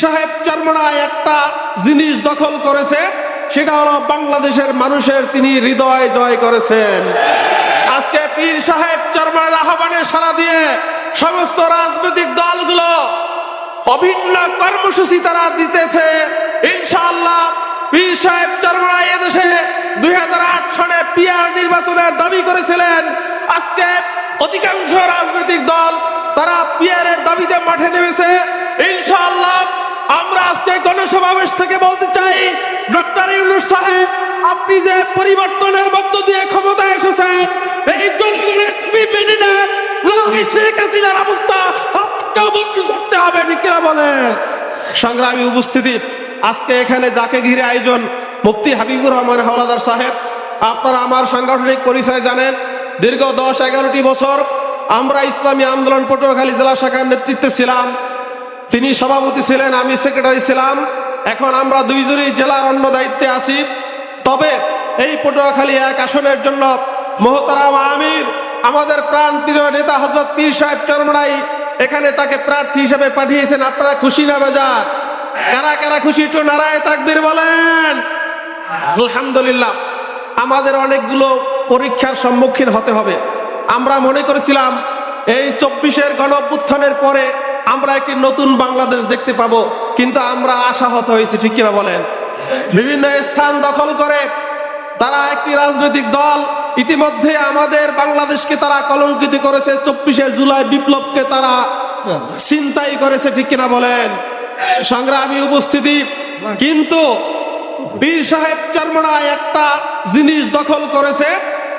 সাহেব চরমনায় একটা জিনিস দখল করেছে, সেটা হলো বাংলাদেশের মানুষের তিনি হৃদয় জয় করেছেন। আজকে পীর সাহেব চরমনার আহ্বানে সাড়া দিয়ে সমস্ত রাজনৈতিক দলগুলো অভিন্ন কর্মসূচি তারা দিতেছে। ইনশাআল্লাহ পীর সাহেব চরমনায় এদেশে 2008 সনে পিআর নির্বাচনের দাবি করেছিলেন। আজকে অধিকাংশ রাজনৈতিক দল তারা পিআরের দাবিতে মাঠে নেমেছে। ইনশাআল্লাহ আমরা আজকে গণসমাবেশ থেকে বলতে চাই, ডক্টর ইউনূস সাহেব, আপনি যে পরিবর্তনের মধ্য দিয়ে ক্ষমতায় এসেছেন, এই জনগণের দাবি মেনে নেন। শেখ হাসিনার অবস্থা আপনাকেও বন্ধ করতে হবে, ঠিক কিনা বলেন? সংগ্রামী উপস্থিতি, আজকে এখানে যাকে ঘিরে আয়োজন, মুফতি হাবিবুর রহমান হাওলাদার সাহেব, আপনারা আমার সাংগঠনিক পরিচয় জানেন। দীর্ঘ 10-11টি বছর আমরা ইসলামী আন্দোলন পটুয়াখালী জেলা শাখার নেতৃত্বে ছিলাম। তিনি সভাপতি ছিলেন, আমি সেক্রেটারি ছিলাম। এখন আমরা দুইজনই জেলার অন্য দায়িত্বে আছি। তবে এই পটুয়াখালী 1 আসনের জন্য মোহতারাম আমির, আমাদের প্রাণপ্রিয় নেতা হযরত পীর সাহেব চরমনাই এখানে তাকে প্রার্থী হিসেবে পাঠিয়েছেন। আপনারা খুশি না বেজার? কারা কারা খুশি একটু নারায়ে তাকবীর বলেন। আলহামদুলিল্লাহ। আমাদের অনেকগুলো পরীক্ষার সম্মুখীন হতে হবে। আমরা মনে করেছিলাম এই 24-এর গণঅভ্যুত্থানের পরে আমরা একটি নতুন বাংলাদেশ দেখতে পাবো, কিন্তু আমরা আশাহত হয়েছি, ঠিক কিনা বলেন? বিভিন্ন স্থান দখল করে তারা একটি রাজনৈতিক দল ইতিমধ্যে আমাদের বাংলাদেশকে তারা কলঙ্কিত করেছে। 24শে জুলাই বিপ্লবকে তারা ছিনতাই করেছে, ঠিক কিনা বলেন? সংগ্রামী উপস্থিতি, কিন্তু পীর সাহেব চরমনায় একটা জিনিস দখল করেছে,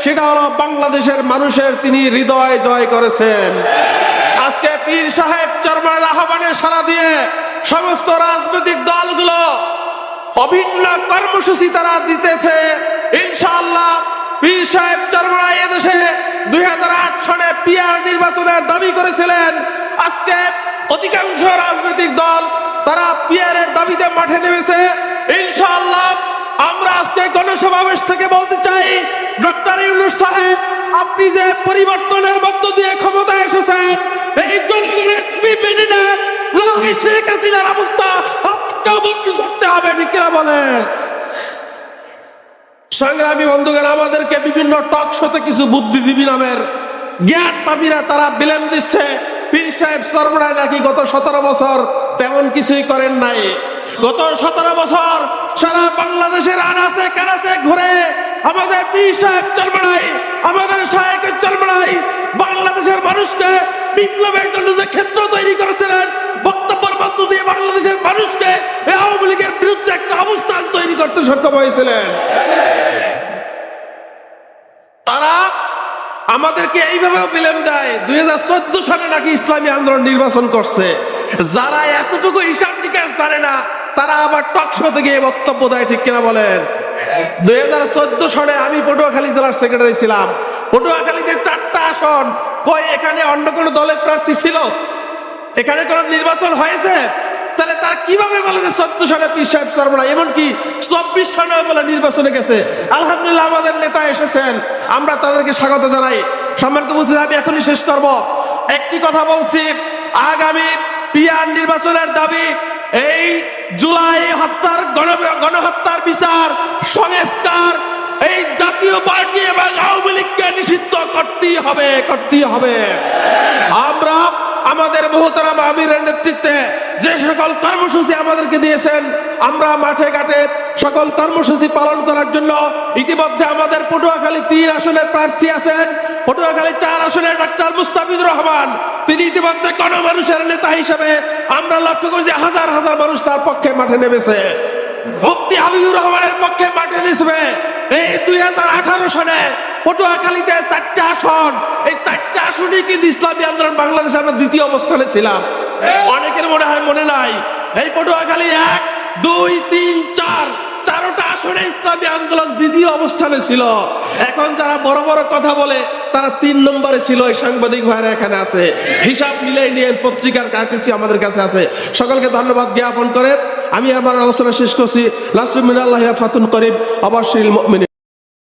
সেটা হলো বাংলাদেশের মানুষের তিনি হৃদয় জয় করেছেন। আজকে পীর সাহেব চরমনার আহ্বানে সাড়া দিয়ে সমস্ত রাজনৈতিক দলগুলো অভিন্ন কর্মসূচি তারা দিতেছে। ইনশাআল্লাহ পীর সাহেব চরমনায় এদেশে 2008 সনে পিআর নির্বাচনের দাবি করেছিলেন। আজকে অধিকাংশ রাজনৈতিক দল তারা পিআরের দাবিতে মাঠে নেমেছে। ইনশাআল্লাহ আমরা আজকে গণসমাবেশ থেকে বলতে চাই, ডক্টর ইউনূস সাহেব, আপনি যে পরিবর্তনের মধ্য দিয়ে ক্ষমতায় এসেছেন, এই জনগণের দাবি মেনে নেন। শেখ হাসিনার অবস্থা আপনাকেও বন্ধ করতে হবে, ঠিক কিনা বলেন? সংগ্রামী বন্ধুগণ, আমাদেরকে বিভিন্ন টক শোতে কিছু বুদ্ধিজীবী নামের জ্ঞান পাপীরা তারা বিলেম দিচ্ছে পীর সাহেব চরমনায় নাকি গত 17 বছর তেমন কিছুই করেন নাই। গত 17 বছর সারা বাংলাদেশের আনাচে কানাচে ঘুরে আমাদের পীর সাহেব চরমনাই, আমাদের শায়েখের চরমনাই বাংলাদেশের মানুষকে বিপ্লবের জন্য যে ক্ষেত্র তৈরি করেছিলেন, বক্তব্যের মধ্য দিয়ে বাংলাদেশের মানুষকে আওয়ামী লীগের বিরুদ্ধে একটা অবস্থান তৈরি করতে সক্ষম হয়েছিলেন। তারা আমাদেরকে এইভাবে বিলেম দেয় 2014 সালে নাকি ইসলামী আন্দোলন নির্বাচন করছে। যারা এতটুকু হিসাব নিকাশ জানে না, তারা আবার টক শোতে গিয়ে বক্তব্য দেয়, ঠিক কিনা বলেন? 2014 সনে আমি পটুয়াখালী জেলার সেক্রেটারি ছিলাম। পটুয়াখালীতে 4টা আসন, কই এখানে অন্য কোনো দলের প্রার্থী ছিল? এখানে কোন নির্বাচন হয়েছে? তাহলে তারা কিভাবে বলে যে 14 সনে পীর সাহেব চরমনাই, এমনকি 24 সনে বলে নির্বাচনে গেছে? আলহামদুলিল্লাহ আমাদের নেতা এসেছেন, আমরা তাদেরকে স্বাগত জানাই। সম্মানিত উপস্থিতি, আমি এখনই শেষ করব। একটি কথা বলছি, আগামী পিআর নির্বাচনের দাবি, এই জুলাই হত্যার গণহত্যার বিচার, সংস্কার, এই জাতীয় পার্টি এবং আওয়ামী লীগকে নিষিদ্ধ করতেই হবে। আমরা আমাদের মোহতারাম আমিরের নেতৃত্বে যে সকল কর্মসূচি আমাদেরকে দিয়েছেন, আমরা মাঠে ঘাটে সকল কর্মসূচি পালন করার জন্য ইতিমধ্যে আমাদের পটুয়াখালী 3 আসনের প্রার্থী আছেন। পটুয়াখালী 4 আসনের ডাক্তার মুস্তাফিজুর রহমান, তিনি ইতিমধ্যে গণমানুষের নেতা হিসেবে আমরা লক্ষ্য করেছি হাজার হাজার মানুষ তার পক্ষে মাঠে নেমেছে। মুফতি হাবিবুর রহমানের পক্ষে মাঠে নেমেছে। এই 2018 সনে পটুয়াখালীতে 4টা আসন, এই 4টা আসনে কিন্তু ইসলামী আন্দোলন বাংলাদেশ আমরা 2য় অবস্থানে ছিলাম। অনেকের মনে হয় মনে নাই, এই পটুয়াখালী 1, 2, 3, 4টা আসনে ইসলামী আন্দোলন 2য় অবস্থানে ছিল। এখন যারা বড় বড় কথা বলে তারা 3 নম্বরে ছিল। এই সাংবাদিক ভাইরা এখানে আছে, হিসাব মিলাই নিয়ে পত্রিকার কার্টেসি আমাদের কাছে আছে। সকলকে ধন্যবাদ জ্ঞাপন করে আমি আমার আলোচনা শেষ করছি। লাসমিনাল্লাহি ফাতুন করিব, আবাশিরুল মুমিনিন।